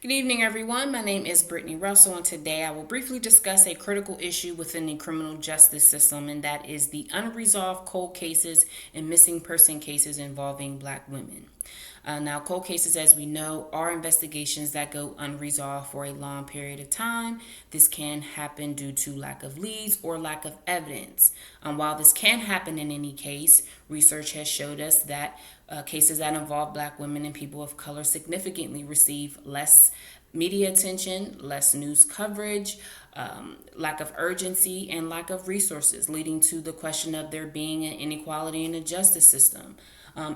Good evening, everyone. My name is Brittany Russell, and today I will briefly discuss a critical issue within the criminal justice system, and that is the unresolved cold cases and missing person cases involving Black women. Now, cold cases, as we know, are investigations that go unresolved for a long period of time. This can happen due to lack of leads or lack of evidence. While this can happen in any case, research has showed us that cases that involve Black women and people of color significantly receive less media attention, less news coverage, lack of urgency, and lack of resources, leading to the question of there being an inequality in the justice system.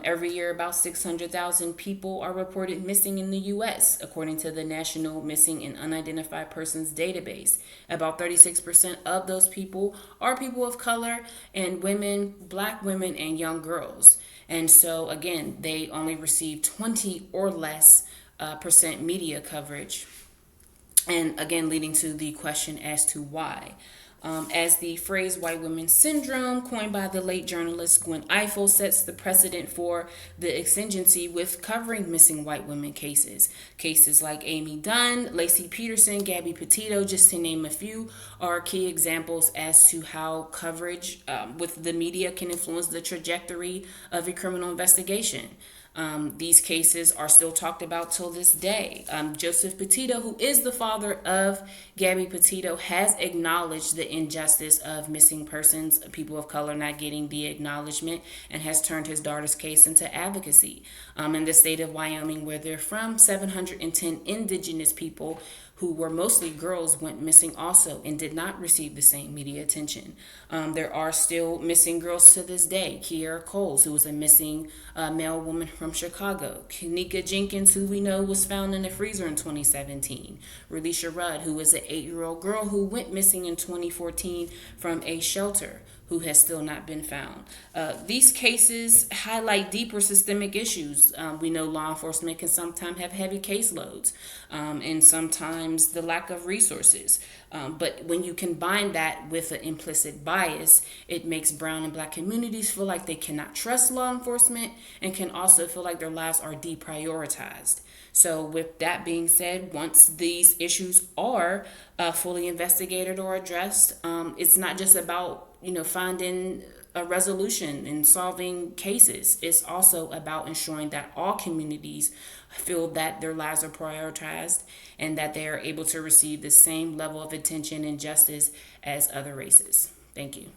Every year, about 600,000 people are reported missing in the U.S., according to the National Missing and Unidentified Persons Database. About 36% of those people are people of color and women, Black women, and young girls. And so, again, they only receive 20 or less percent media coverage. And again, leading to the question as to why. As the phrase white women syndrome, coined by the late journalist Gwen Ifill, sets the precedent for the exigency with covering missing white women cases. Cases like Amy Dunn, Lacey Peterson, Gabby Petito, just to name a few, are key examples as to how coverage with the media can influence the trajectory of a criminal investigation. These cases are still talked about till this day. Joseph Petito, who is the father of Gabby Petito, has acknowledged the injustice of missing persons, people of color not getting the acknowledgement, and has turned his daughter's case into advocacy. In the state of Wyoming, where they're from, 710 indigenous people who were mostly girls went missing also and did not receive the same media attention. There are still missing girls to this day. Kiera Coles, who was a missing male woman from Chicago. Kanika Jenkins, who we know was found in a freezer in 2017. Relisha Rudd, who was an 8-year-old girl who went missing in 2014 from a shelter, who has still not been found. These cases highlight deeper systemic issues. We know law enforcement can sometimes have heavy caseloads and sometimes the lack of resources. But when you combine that with an implicit bias, it makes brown and Black communities feel like they cannot trust law enforcement and can also feel like their lives are deprioritized. So with that being said, once these issues are fully investigated or addressed, it's not just about finding a resolution and solving cases. It's also about ensuring that all communities feel that their lives are prioritized and that they are able to receive the same level of attention and justice as other races. Thank you.